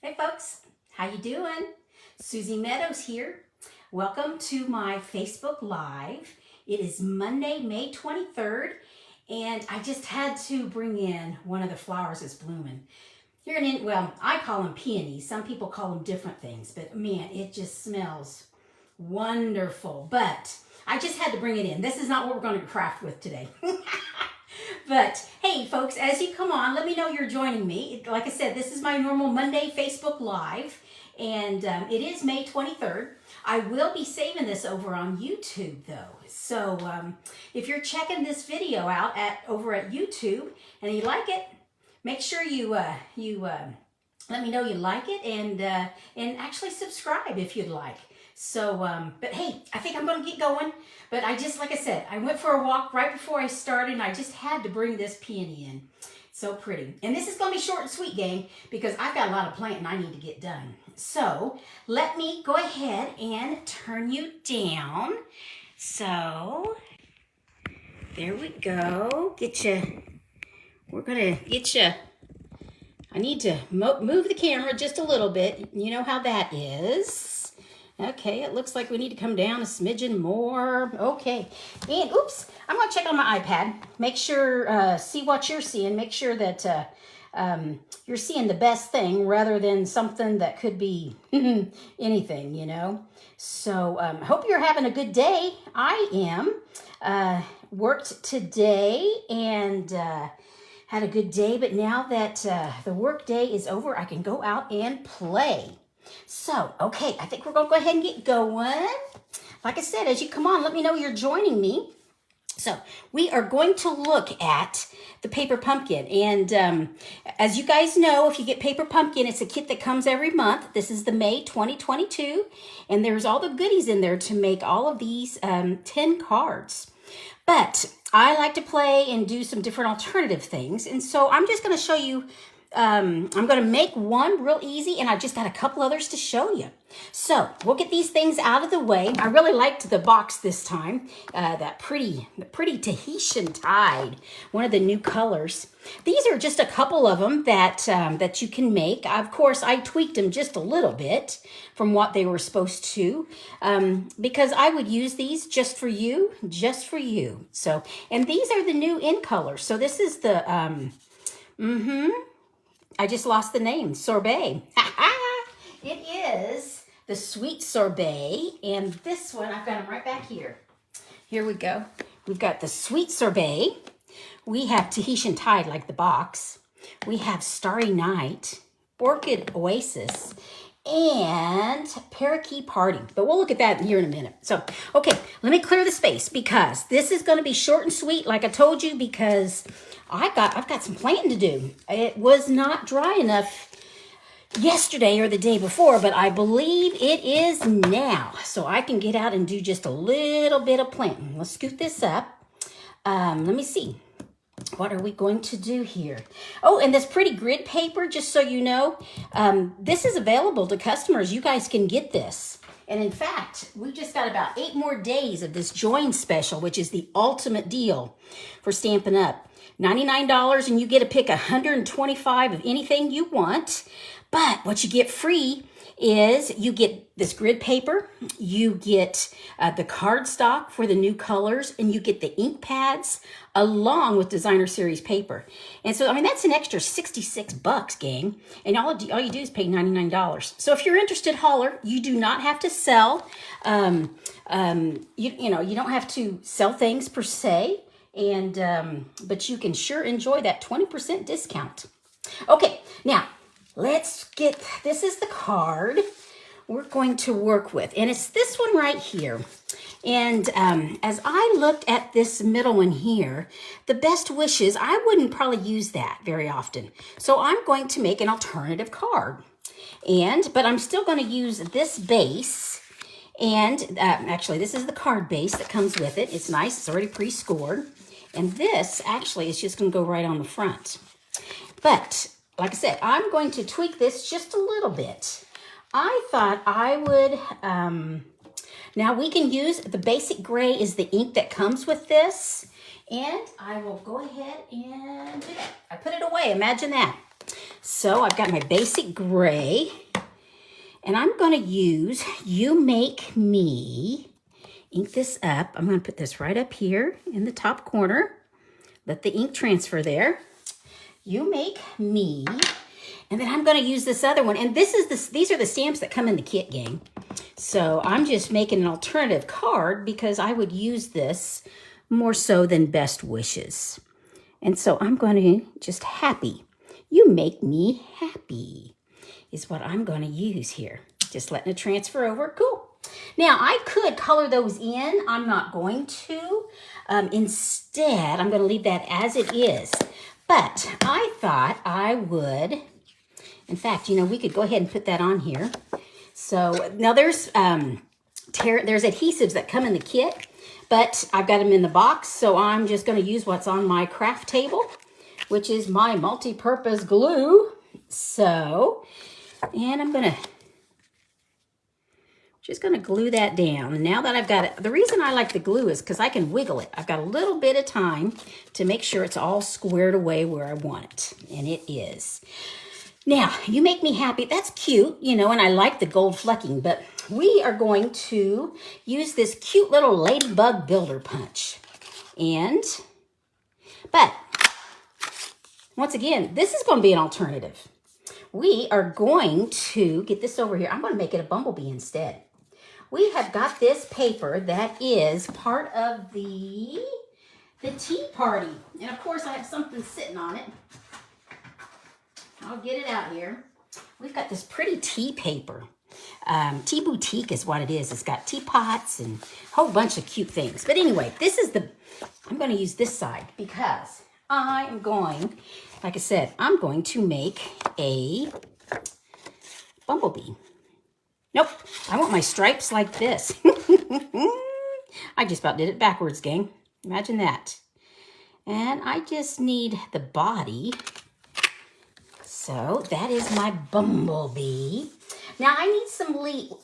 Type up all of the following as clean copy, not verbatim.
Hey folks, how you doing? Susie Meadows here. Welcome to my Facebook Live. It is Monday, May 23rd, and I just had to bring in one of the flowers that's blooming. Here in, well, I call them peonies. Some people call them different things, but man, it just smells wonderful. But I just had to bring it in. This is not what we're going to craft with today. But hey folks, as you come on, let me know you're joining me. Like I said, this is my normal Monday Facebook Live, and it is May 23rd. I will be saving this over on YouTube though. So if you're checking this video out over at YouTube and you like it, make sure you let me know you like it, and actually subscribe if you'd like. So, but hey, I think I'm going to get going. But like I said, I went for a walk right before I started, and I just had to bring this peony in. So pretty. And this is going to be short and sweet, gang, because I've got a lot of planting I need to get done. So let me go ahead and turn you down. So there we go. We're going to get you. I need to move the camera just a little bit. You know how that is. Okay, it looks like we need to come down a smidgen more. Okay, and oops, I'm going to check on my iPad. Make sure, see what you're seeing. Make sure that you're seeing the best thing rather than something that could be anything, you know. So hope you're having a good day. I am. Worked today and had a good day, but now that the work day is over, I can go out and play. So, okay, I think we're going to go ahead and get going. Like I said, as you come on, let me know you're joining me. So, we are going to look at the paper pumpkin. And as you guys know, if you get paper pumpkin, it's a kit that comes every month. This is the May 2022. And there's all the goodies in there to make all of these 10 cards. But I like to play and do some different alternative things. And so I'm just going to show you, I'm going to make one real easy, and I've just got a couple others to show you. So we'll get these things out of the way. I really liked the box this time, that pretty Tahitian tide, one of the new colors. These are just a couple of them that you can make. Of course, I tweaked them just a little bit from what they were supposed to, because I would use these just for you. So, and these are the new in colors. So this is the, I just lost the name, sorbet. It is the sweet sorbet, and this one, I've got them right back here. Here we go. We've got the sweet sorbet. We have Tahitian tide, like the box. We have starry night, orchid oasis, and parakeet party. But we'll look at that here in a minute. So, okay, let me clear the space because this is going to be short and sweet, like I told you, because I've got some planting to do. It was not dry enough yesterday or the day before, but I believe it is now. So I can get out and do just a little bit of planting. Let's scoot this up. Let me see. What are we going to do here? Oh, and this pretty grid paper, just so you know, this is available to customers. You guys can get this. And in fact, we just got about 8 more days of this join special, which is the ultimate deal for Stampin' Up! $99, and you get to pick 125 of anything you want. But what you get free is you get this grid paper, you get the cardstock for the new colors, and you get the ink pads along with designer series paper. And so, I mean, that's an extra $66, gang. And all you do is pay $99. So if you're interested, holler. You do not have to sell. You don't have to sell things per se. And but you can sure enjoy that 20% discount. Okay, now let's get, this is the card we're going to work with, and it's this one right here. And as I looked at this middle one here, the best wishes, I wouldn't probably use that very often. So I'm going to make an alternative card, but I'm still going to use this base. And actually, this is the card base that comes with it. It's nice. It's already pre-scored. And this actually is just going to go right on the front. But like I said, I'm going to tweak this just a little bit. I thought I would, now we can use the basic gray is the ink that comes with this. And I will go ahead and do that. I put it away, imagine that. So I've got my basic gray, and I'm going to use You Make Me. Ink this up. I'm going to put this right up here in the top corner. Let the ink transfer there. You Make Me. And then I'm going to use this other one. And these are the stamps that come in the kit, gang. So I'm just making an alternative card because I would use this more so than Best Wishes. And so I'm going to just happy. You make me happy is what I'm going to use here. Just letting it transfer over. Cool. Now, I could color those in. I'm not going to. Instead, I'm going to leave that as it is. But I thought I would, in fact, you know, we could go ahead and put that on here. So now there's adhesives that come in the kit, but I've got them in the box. So I'm just going to use what's on my craft table, which is my multi-purpose glue. So, and I'm just going to glue that down. And now that I've got it, the reason I like the glue is because I can wiggle it. I've got a little bit of time to make sure it's all squared away where I want it. And it is. Now, You Make Me Happy. That's cute, you know, and I like the gold flecking, but we are going to use this cute little Ladybug Builder Punch. But once again, this is going to be an alternative. We are going to get this over here. I'm going to make it a bumblebee instead. We have got this paper that is part of the tea party. And of course, I have something sitting on it. I'll get it out here. We've got this pretty tea paper. Tea boutique is what it is. It's got teapots and a whole bunch of cute things. But anyway, I'm going to use this side because I am going, like I said, I'm going to make a bumblebee. Nope, I want my stripes like this. I just about did it backwards, gang. Imagine that. And I just need the body. So that is my bumblebee. Now I need some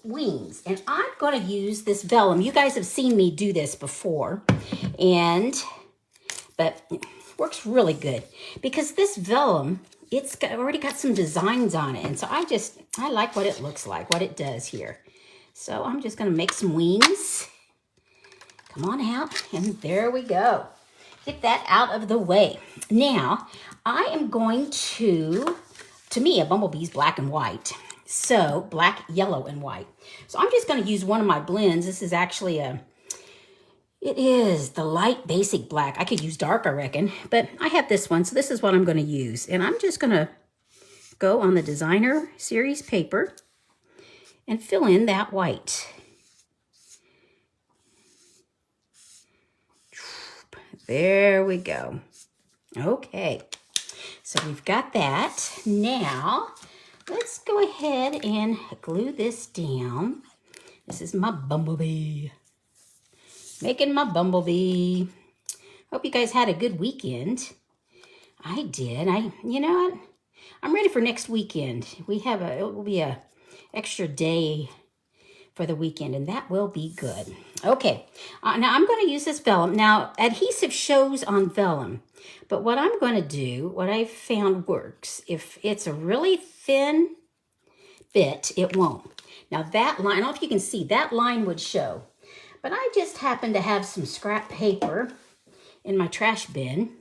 wings, and I'm going to use this vellum. You guys have seen me do this before, but it works really good because this vellum, it's already got some designs on it, and so I like what it looks like, what it does here. So I'm just going to make some wings. Come on out, and there we go. Get that out of the way. Now I am going to me, a bumblebee is black and white. So black, yellow, and white. So I'm just going to use one of my blends. This is actually it is the light basic black. I could use dark, I reckon, but I have this one. So this is what I'm going to use. And I'm just going to go on the designer series paper and fill in that white. There we go. Okay. So we've got that. Now, let's go ahead and glue this down. This is my bumblebee. Making my bumblebee. Hope you guys had a good weekend. I did. You know what? I'm ready for next weekend. It will be a extra day for the weekend, and that will be good. Okay. Now I'm going to use this vellum. Now, adhesive shows on vellum. But what I'm going to do, what I've found works, if it's a really thin bit, it won't. Now that line, I don't know if you can see, that line would show. But I just happen to have some scrap paper in my trash bin,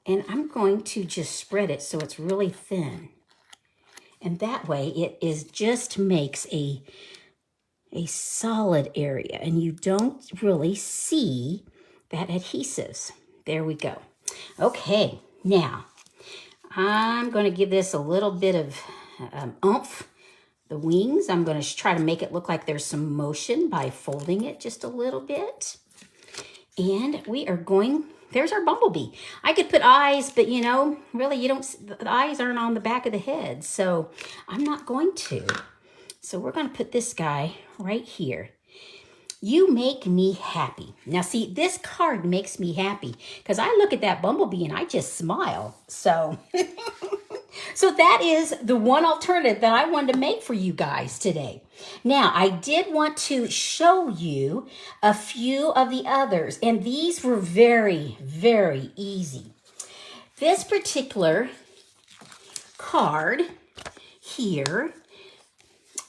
and I'm going to just spread it so it's really thin. And that way it just makes a solid area, and you don't really see that adhesives. There we go. Okay, now I'm going to give this a little bit of oomph. The wings, I'm going to try to make it look like there's some motion by folding it just a little bit. And we are going, there's our bumblebee. I could put eyes, but you know, really the eyes aren't on the back of the head, so I'm not going to. So we're going to put this guy right here. You make me happy. Now see, this card makes me happy because I look at that bumblebee and I just smile. So, so that is the one alternative that I wanted to make for you guys today. Now, I did want to show you a few of the others, and these were very, very easy. This particular card here,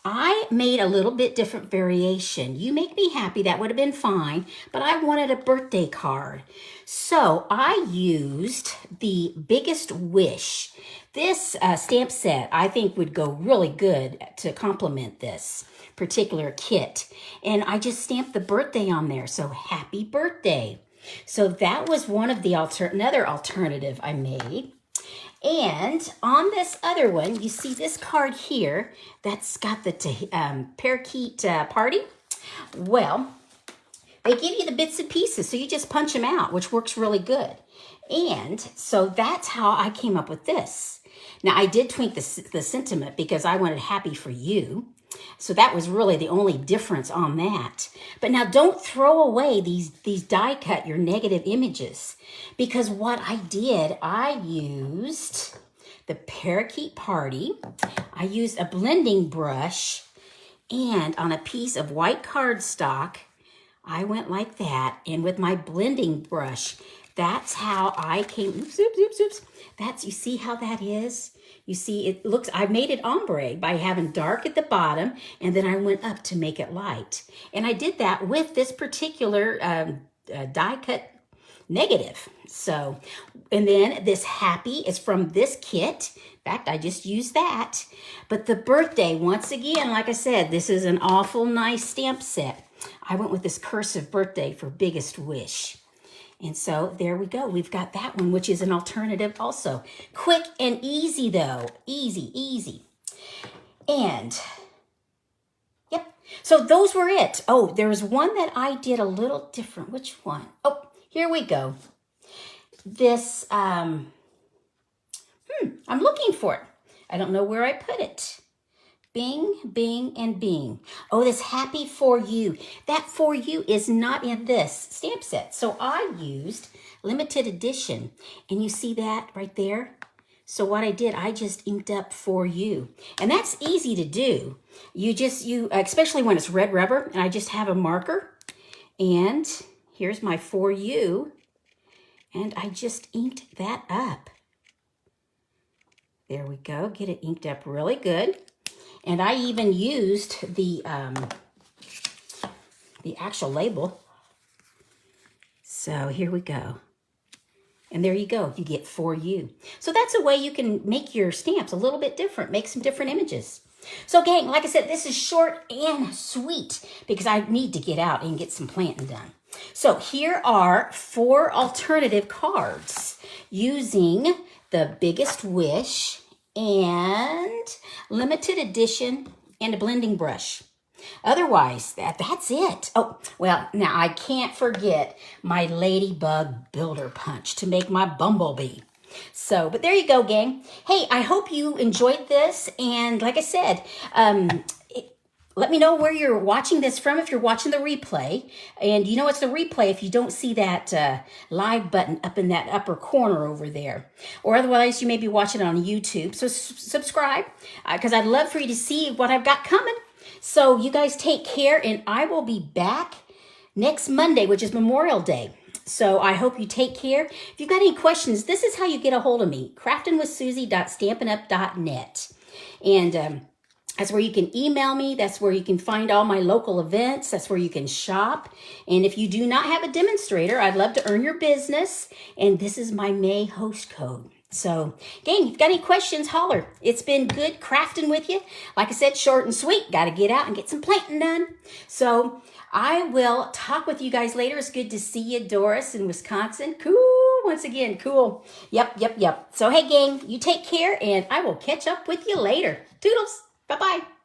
I made a little bit different variation. You make me happy, that would have been fine, but I wanted a birthday card. So I used the Biggest Wish. This stamp set I think would go really good to complement this particular kit. And I just stamped the birthday on there, so happy birthday. So that was one of the another alternative I made. And on this other one, you see this card here that's got the parakeet party. Well, they give you the bits and pieces, so you just punch them out, which works really good. And so that's how I came up with this. Now, I did tweak the sentiment because I wanted happy for you. So that was really the only difference on that. But now don't throw away these die cut, your negative images, because what I did, I used the parakeet party. I used a blending brush, and on a piece of white cardstock, I went like that. And with my blending brush, that's how I came, oops. You see how that is? You see, it looks, I made it ombre by having dark at the bottom, and then I went up to make it light. And I did that with this particular die cut negative. So, and then this happy is from this kit. In fact, I just used that. But the birthday, once again, like I said, this is an awful nice stamp set. I went with this cursive birthday for Biggest Wish. And so there we go. We've got that one, which is an alternative also. Quick and easy though. Easy. And, yep. So those were it. Oh, there was one that I did a little different. Which one? Oh, here we go. This, I'm looking for it. I don't know where I put it. Bing, bing, and bing. Oh, this happy for you. That for you is not in this stamp set. So I used limited edition. And you see that right there? So what I did, I just inked up for you. And that's easy to do. You especially when it's red rubber, and I just have a marker. And here's my for you. And I just inked that up. There we go. Get it inked up really good. And I even used the actual label. So here we go. And there you go. You get for you. So that's a way you can make your stamps a little bit different. Make some different images. So gang, like I said, this is short and sweet because I need to get out and get some planting done. So here are 4 alternative cards using the Biggest Wish and limited edition and a blending brush. Otherwise, that's it. Oh, well, now I can't forget my Ladybug Builder Punch to make my bumblebee. So, but there you go, gang. Hey, I hope you enjoyed this. And like I said, let me know where you're watching this from if you're watching the replay. And you know it's the replay if you don't see that live button up in that upper corner over there. Or otherwise, you may be watching it on YouTube. So subscribe because I'd love for you to see what I've got coming. So you guys take care, and I will be back next Monday, which is Memorial Day. So I hope you take care. If you've got any questions, this is how you get a hold of me, craftingwithsusie.stampinup.net. And that's where you can email me. That's where you can find all my local events. That's where you can shop. And if you do not have a demonstrator, I'd love to earn your business. And this is my May host code. So, gang, if you've got any questions, holler. It's been good crafting with you. Like I said, short and sweet. Got to get out and get some planting done. So, I will talk with you guys later. It's good to see you, Doris, in Wisconsin. Cool. Once again, cool. Yep. So, hey, gang, you take care, and I will catch up with you later. Toodles. Bye-bye.